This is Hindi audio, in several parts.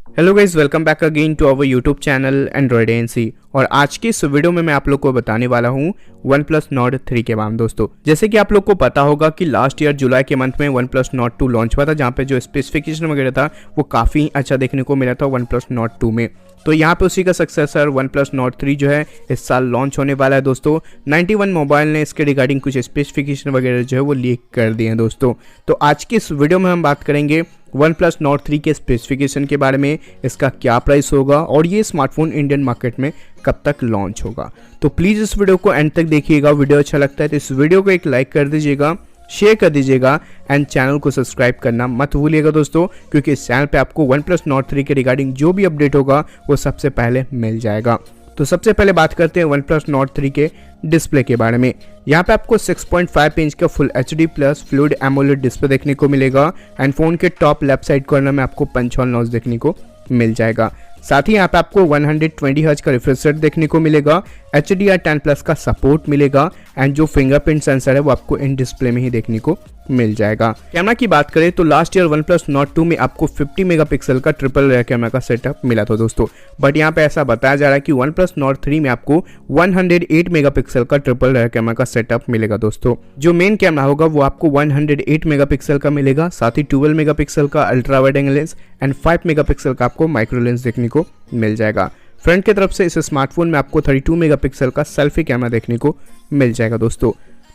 Hello guys, welcome back again to our YouTube channel Android ANC. और आज की इस वीडियो में मैं आप लोग को बताने वाला हूँ OnePlus Nord 3 के बारे में। दोस्तों, जैसे कि आप लोग को पता होगा कि लास्ट ईयर जुलाई के मंथ में OnePlus Nord 2 लॉन्च हुआ था, जहाँ पे जो स्पेसिफिकेशन वगैरह था वो काफ़ी अच्छा देखने को मिला था OnePlus Nord 2 में। तो यहाँ पे उसी का सक्सेसर OnePlus Nord 3 जो है इस साल लॉन्च होने वाला है। दोस्तों, 91 मोबाइल ने इसके रिगार्डिंग कुछ स्पेसिफिकेशन वगैरह जो है वो लीक कर दिए हैं। दोस्तों, तो आज की इस वीडियो में हम बात करेंगे OnePlus Nord 3 के स्पेसिफिकेशन के बारे में, इसका क्या प्राइस होगा और ये स्मार्टफोन इंडियन मार्केट में कब तक लॉन्च होगा। तो प्लीज़ इस वीडियो को एंड तक देखिएगा। वीडियो अच्छा लगता है तो इस वीडियो को एक लाइक कर दीजिएगा, शेयर कर दीजिएगा एंड चैनल को सब्सक्राइब करना मत भूलिएगा दोस्तों, क्योंकि इस चैनल पे आपको OnePlus Nord 3 के रिगार्डिंग जो भी अपडेट होगा वो सबसे पहले मिल जाएगा। तो सबसे पहले बात करते हैं OnePlus Nord 3 के डिस्प्ले के बारे में। यहाँ पे आपको 6.5 इंच का full HD plus fluid AMOLED display देखने को मिलेगा एंड फोन के टॉप लेफ्ट साइड कॉर्नर में आपको पंच होल नॉच देखने को मिल जाएगा। साथ ही यहाँ पे आपको 120 हर्ट्ज का रिफ्रेश रेट देखने को मिलेगा, HDR10 प्लस का सपोर्ट मिलेगा एंड जो फिंगरप्रिंट सेंसर है वो आपको इन डिस्प्ले में ही देखने को मिल जाएगा। कैमरा की बात करें तो लास्ट ईयर OnePlus Nord 2 में आपको 50 मेगापिक्सल का ट्रिपल रेयर कैमरा का सेटअप मिला था दोस्तों, बट यहाँ पे ऐसा बताया जा रहा है कि OnePlus Nord 3 में आपको 108 मेगापिक्सल का ट्रिपल रेयर कैमरा का सेटअप मिलेगा। दोस्तों, जो मेन कैमरा होगा वो आपको 108 मेगापिक्सल का मिलेगा, साथ ही 12 मेगापिक्सल का ultra wide angle lens and 5 megapixel का आपको माइक्रो लेंस देखने को मिल जाएगा। फ्रंट की तरफ से इस स्मार्टफोन में आपको 32 मेगापिक्सल का सेल्फी कैमरा देखने को मिल जाएगा। दोस्तों,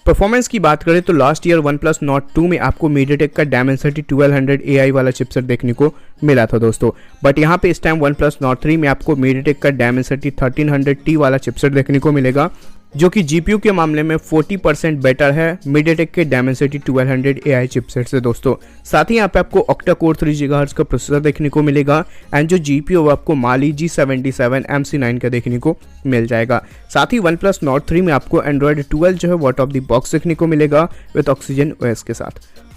परफॉर्मेंस की बात करें तो लास्ट ईयर OnePlus Nord 2 में आपको MediaTek का Dimensity 1200 AI वाला चिपसेट देखने को मिला था दोस्तों, बट यहाँ पे इस टाइम OnePlus Nord 3 में आपको MediaTek का Dimensity 1300T वाला चिपसेट देखने को मिलेगा, जो कि GPU के मामले में 40% बेटर है MediaTek के Dimensity 1200 AI चिपसेट से। दोस्तों, साथ ही यहाँ पे आपको Octa Core 3 GHz का प्रोसेसर देखने को मिलेगा एंड जो GPU वो आपको Mali G77 MC9 का देखने को मिल जाएगा। साथ ही OnePlus Nord 3 में आपको Android 12 जो है आउट ऑफ द बॉक्स देखने को मिलेगा विद Oxygen OS के साथ।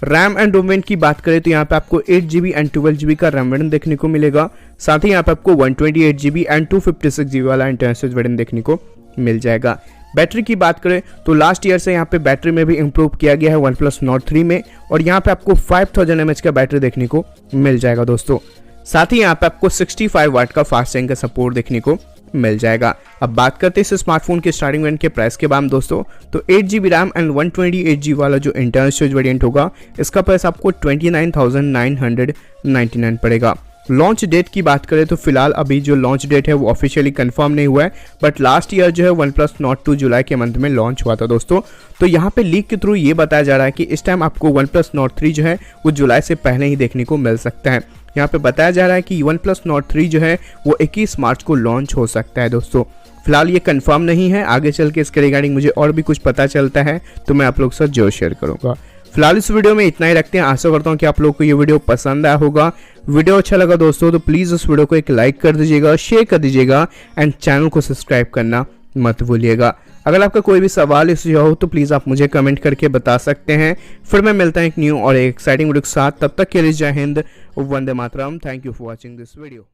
रैम एंड रोम वेरिएंट की बात करें तो यहाँ पे आपको 8GB एंड 12GB का रैम वेरिएंट देखने को मिलेगा, साथ ही यहाँ पे आपको 128GB एंड 256GB वाला इंटरनल वेरिएंट देखने को मिल जाएगा। बैटरी की बात करें तो लास्ट ईयर से यहाँ पे बैटरी में भी इंप्रूव किया गया है OnePlus Nord 3 में, और यहाँ पे आपको 5000 mAh का बैटरी देखने को मिल जाएगा। दोस्तों, साथ ही यहाँ पे आपको 65 वाट का फास्ट चार्जिंग का सपोर्ट देखने को मिल जाएगा। अब बात करते हैं इस स्मार्टफोन के स्टार्टिंग वेरिएंट के प्राइस के बारे में। दोस्तों, तो 8GB रैम एंड 128GB वाला जो इंटरनल स्टोरेज वेरिएंट होगा इसका प्राइस आपको 29,999 पड़ेगा। लॉन्च डेट की बात करें तो फिलहाल अभी जो लॉन्च डेट है वो ऑफिशियली कंफर्म नहीं हुआ है, बट लास्ट ईयर जो है OnePlus Nord 2 जुलाई के मंथ में लॉन्च हुआ था दोस्तों। तो यहाँ पे लीक के थ्रू ये बताया जा रहा है कि इस टाइम आपको OnePlus Nord 3 जो है वो जुलाई से पहले ही देखने को मिल सकता है। यहाँ पे बताया जा रहा है कि OnePlus Nord 3 जो है वो 21 मार्च को लॉन्च हो सकता है। दोस्तों, फिलहाल ये कंफर्म नहीं है, आगे चल के इसके रिगार्डिंग मुझे और भी कुछ पता चलता है तो मैं आप लोग के साथ जरूर शेयर करूंगा। फिलहाल इस वीडियो में इतना ही रखते हैं। आशा करता हूँ कि आप लोगों को ये वीडियो पसंद आया होगा। वीडियो अच्छा लगा दोस्तों तो प्लीज़ इस वीडियो को एक लाइक कर दीजिएगा, शेयर कर दीजिएगा एंड चैनल को सब्सक्राइब करना मत भूलिएगा। अगर आपका कोई भी सवाल इस हो तो प्लीज़ आप मुझे कमेंट करके बता सकते हैं। फिर मैं मिलता हूँ एक न्यू और एक एक्साइटिंग वीडियो के साथ। तब तक के लिए जय हिंद, वंदे मातरम। Thank you for watching this video.